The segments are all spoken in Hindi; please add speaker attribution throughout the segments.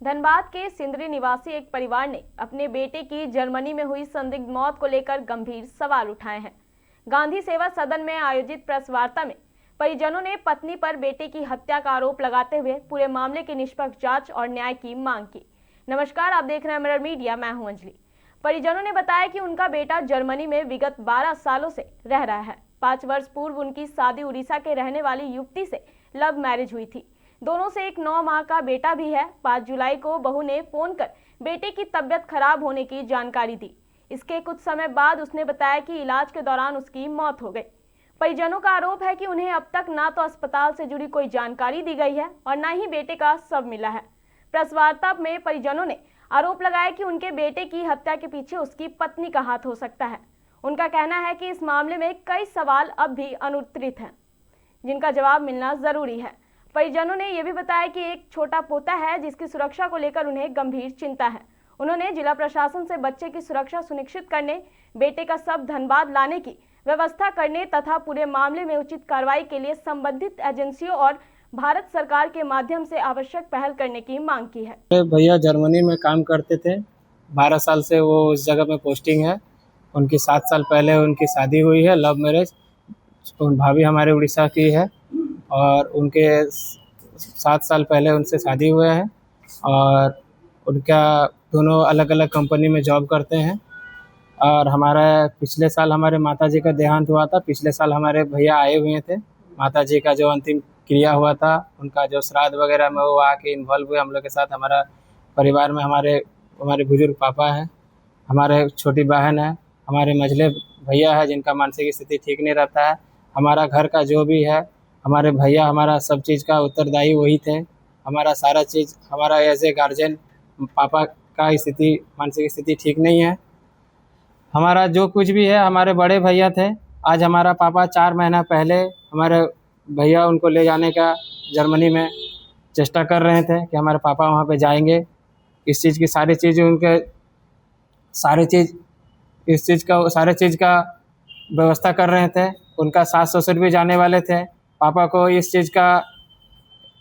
Speaker 1: धनबाद के सिंदरी निवासी एक परिवार ने अपने बेटे की जर्मनी में हुई संदिग्ध मौत को लेकर गंभीर सवाल उठाए हैं। गांधी सेवा सदन में आयोजित प्रेस वार्ता में परिजनों ने पत्नी पर बेटे की हत्या का आरोप लगाते हुए पूरे मामले की निष्पक्ष जांच और न्याय की मांग की। नमस्कार, आप देख रहे हैं मिरर मीडिया, मैं हूं अंजलि। परिजनों ने बताया कि उनका बेटा जर्मनी में विगत 12 सालों से रह रहा है। 5 वर्ष पूर्व उनकी शादी उड़ीसा के रहने वाली युवती से लव मैरिज हुई थी। दोनों से एक 9 माह का बेटा भी है। 5 जुलाई को बहू ने फोन कर बेटे की तबीयत खराब होने की जानकारी दी। इसके कुछ समय बाद उसने बताया कि इलाज के दौरान उसकी मौत हो गई। परिजनों का आरोप है कि उन्हें अब तक ना तो अस्पताल से जुड़ी कोई जानकारी दी गई है और न ही बेटे का शव मिला है। प्रेस वार्ता में परिजनों ने आरोप लगाया कि उनके बेटे की हत्या के पीछे उसकी पत्नी का हाथ हो सकता है। उनका कहना है कि इस मामले में कई सवाल अब भी अनुत्तरित हैं, जिनका जवाब मिलना जरूरी है। परिजनों ने यह भी बताया कि एक छोटा पोता है जिसकी सुरक्षा को लेकर उन्हें गंभीर चिंता है। उन्होंने जिला प्रशासन से बच्चे की सुरक्षा सुनिश्चित करने, बेटे का शव धनबाद लाने की व्यवस्था करने तथा पूरे मामले में उचित कार्रवाई के लिए संबंधित एजेंसियों और भारत सरकार के माध्यम से आवश्यक पहल करने की मांग की है।
Speaker 2: भैया जर्मनी में काम करते थे, 12 साल से वो उस जगह में पोस्टिंग है। उनकी 7 साल पहले उनकी शादी हुई है, लव मैरिज। भाभी हमारे उड़ीसा की है और उनके 7 साल पहले उनसे शादी हुआ है और उनका दोनों अलग अलग कंपनी में जॉब करते हैं। और हमारा पिछले साल हमारे माताजी का देहांत हुआ था। पिछले साल हमारे भैया आए हुए थे, माताजी का जो अंतिम क्रिया हुआ था, उनका जो श्राद्ध वगैरह में वो आके इन्वॉल्व हुए हम लोग के साथ। हमारा परिवार में हमारे बुजुर्ग पापा हैं, हमारे छोटी बहन है, हमारे मझले भैया है जिनका मानसिक स्थिति ठीक नहीं रहता है। हमारा घर का जो भी है, हमारे भैया हमारा सब चीज़ का उत्तरदायी वही थे। हमारा सारा चीज़, हमारा एज ए गार्जियन पापा का स्थिति, मानसिक स्थिति ठीक नहीं है। हमारा जो कुछ भी है, हमारे बड़े भैया थे। आज हमारा पापा 4 महीना पहले हमारे भैया उनको ले जाने का जर्मनी में चेष्टा कर रहे थे कि हमारे पापा वहाँ पे जाएंगे। इस चीज़ की सारी चीज़ उनके सारे चीज़ का व्यवस्था कर रहे थे। उनका सास ससुर भी जाने वाले थे। पापा को इस चीज़ का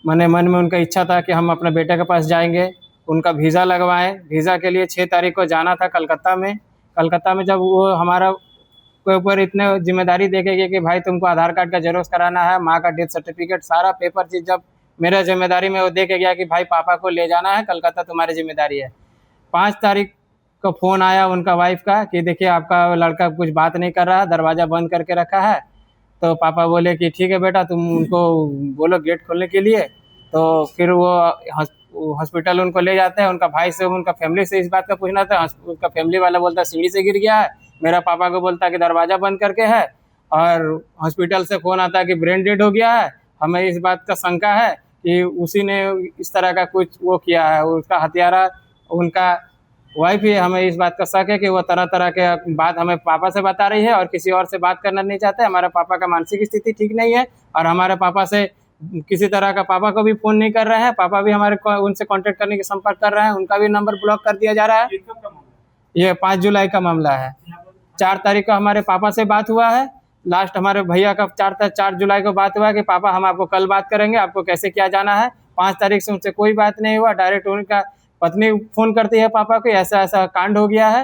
Speaker 2: मन में उनका इच्छा था कि हम अपने बेटे के पास जाएंगे, उनका वीज़ा लगवाएं। वीज़ा के लिए 6 तारीख को जाना था कलकत्ता में। जब वो हमारा के ऊपर इतने जिम्मेदारी देके गए कि भाई तुमको आधार कार्ड का जेरोक्स कराना है, माँ का डेथ सर्टिफिकेट, सारा पेपर चीज़ जब मेरे जिम्मेदारी में वो दे के गया कि भाई पापा को ले जाना है कलकत्ता, तुम्हारी जिम्मेदारी है। 5 तारीख को फ़ोन आया उनका वाइफ का कि देखिए आपका लड़का कुछ बात नहीं कर रहा, दरवाज़ा बंद करके रखा है। तो पापा बोले कि ठीक है बेटा, तुम उनको बोलो गेट खोलने के लिए। तो फिर वो हॉस्पिटल उनको ले जाते हैं। उनका भाई से, उनका फैमिली से इस बात का पूछना था। उसका फैमिली वाला बोलता सीढ़ी से गिर गया है। मेरा पापा को बोलता कि दरवाज़ा बंद करके है। और हॉस्पिटल से फ़ोन आता कि ब्रेन डेड हो गया है। हमें इस बात का शंका है कि उसी ने इस तरह का कुछ वो किया है, उसका हत्यारा उनका वाइफ ही। हमें इस बात का शक है कि वो तरह तरह के बात हमें पापा से बता रही है और किसी और से बात करना नहीं चाहते। हमारे पापा का मानसिक स्थिति ठीक नहीं है और हमारे पापा से किसी तरह का, पापा को भी फ़ोन नहीं कर रहे हैं। पापा भी हमारे उनसे कांटेक्ट करने की संपर्क कर रहे हैं, उनका भी नंबर ब्लॉक कर दिया जा रहा है। ये 5 जुलाई का मामला है। 4 तारीख को हमारे पापा से बात हुआ है। लास्ट हमारे भैया का 4 जुलाई को बात हुआ कि पापा हम आपको कल बात करेंगे, आपको कैसे क्या जाना है। 5 तारीख से उनसे कोई बात नहीं हुआ। डायरेक्ट उनका पत्नी फ़ोन करती है पापा को, ऐसा ऐसा कांड हो गया है,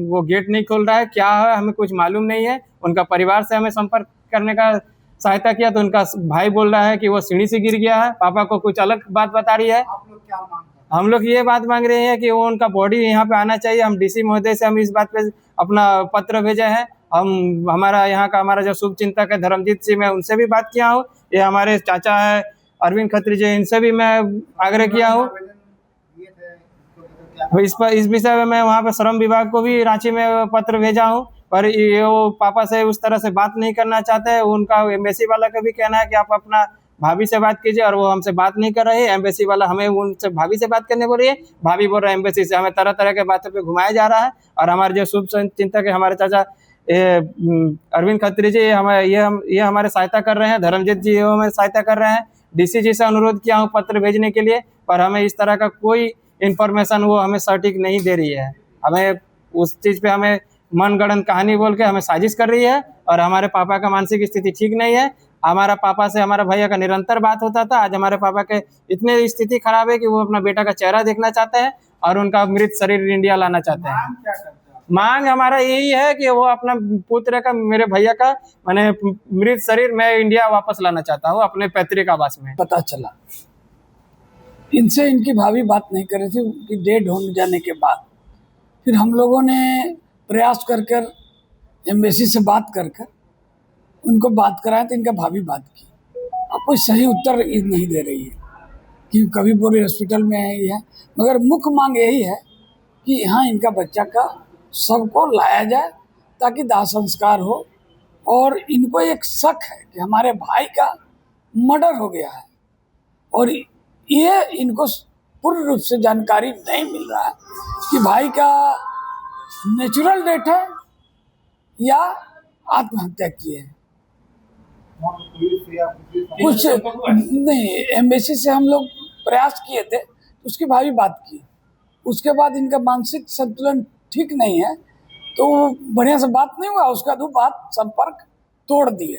Speaker 2: वो गेट नहीं खोल रहा है, क्या है हमें कुछ मालूम नहीं है। उनका परिवार से हमें संपर्क करने का सहायता किया तो उनका भाई बोल रहा है कि वो सीढ़ी से गिर गया है। पापा को कुछ अलग बात बता रही है।
Speaker 3: आप लोग क्या मांग रहे हैं?
Speaker 2: हम लोग ये बात मांग रहे हैं कि वो उनका बॉडी यहाँ पे आना चाहिए। हम डीसी महोदय से हम इस बात पे अपना पत्र भेजे हैं। हमारा यहाँ का हमारा जो शुभ चिंतक है धर्मजीत सिंह, मैं उनसे भी बात किया हूँ। ये हमारे चाचा है अरविंद खत्री जी, इनसे भी मैं आग्रह किया हूँ। इस विषय में मैं वहाँ पे श्रम विभाग को भी रांची में पत्र भेजा हूँ, पर ये वो पापा से उस तरह से बात नहीं करना चाहते हैं। उनका एम्बेसी वाला का भी कहना है कि आप अपना भाभी से बात कीजिए, और वो हमसे बात नहीं कर रही है। एम्बेसी वाला हमें उनसे भाभी से बात करने बोल रही है, भाभी बोल रहा है एम्बेसी से। हमें तरह तरह के बातों पे घुमाया जा रहा है। और हमारे जो शुभ चिंतक है हमारे चाचा अरविंद खत्री जी, ये हमारे सहायता कर रहे हैं। धर्मजीत जी ये हमें सहायता कर रहे हैं। डीसी जी से अनुरोध किया हूँ पत्र भेजने के लिए, पर हमें इस तरह का कोई इन्फॉर्मेशन वो हमें सटीक नहीं दे रही है। हमें उस चीज़ पे हमें मनगढ़ंत कहानी बोल के हमें साजिश कर रही है। और हमारे पापा का मानसिक स्थिति ठीक नहीं है। हमारा पापा से हमारा भैया का निरंतर बात होता था। आज हमारे पापा के इतने स्थिति खराब है कि वो अपना बेटा का चेहरा देखना चाहते हैं और उनका मृत शरीर इंडिया लाना चाहते हैं। मांग हमारा यही है कि वो अपना पुत्र का, मेरे भैया का मैंने मृत शरीर मैं इंडिया वापस लाना चाहता हूँ अपने पैतृक आवास में।
Speaker 3: पता चला इनसे इनकी भाभी बात नहीं कर रही थी, उनकी डेड होने जाने के बाद फिर हम लोगों ने प्रयास कर कर एम्बेसी से बात कर कर उनको बात कराया तो इनका भाभी बात की। अब कोई सही उत्तर नहीं दे रही है कि कबीरपुर हॉस्पिटल में है ये है, मगर मुख्य मांग यही है कि यहाँ इनका बच्चा का सबको लाया जाए ताकि दाह संस्कार हो। और इनको एक शक है कि हमारे भाई का मर्डर हो गया है और ये इनको पूर्ण रूप से जानकारी नहीं मिल रहा है कि भाई का नेचुरल डेथ है या आत्महत्या की है। कुछ नहीं, एम्बेसी से हम लोग प्रयास किए थे, उसकी भाभी बात की, उसके बाद इनका मानसिक संतुलन ठीक नहीं है तो बढ़िया से बात नहीं हुआ, उसका दो बात संपर्क तोड़ दिए।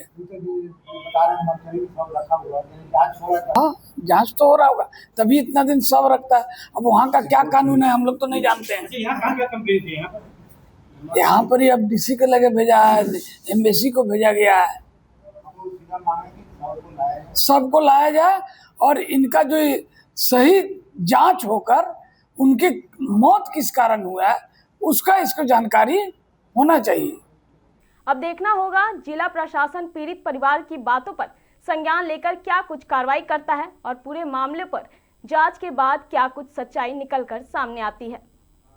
Speaker 3: हाँ, जांच तो हो रहा होगा तभी इतना दिन सब रखता है। अब वहाँ का क्या कानून है हम लोग तो नहीं जानते हैं। यहाँ पर ही अब डीसी के लगे भेजा है, एम्बेसी को भेजा गया है, सबको लाया जाए और इनका जो सही जांच होकर उनकी मौत किस कारण हुआ है उसका इसको जानकारी होना चाहिए।
Speaker 1: अब देखना होगा जिला प्रशासन पीड़ित परिवार की बातों पर संज्ञान लेकर क्या कुछ कार्रवाई करता है और पूरे मामले पर जांच के बाद क्या कुछ सच्चाई निकलकर सामने आती है।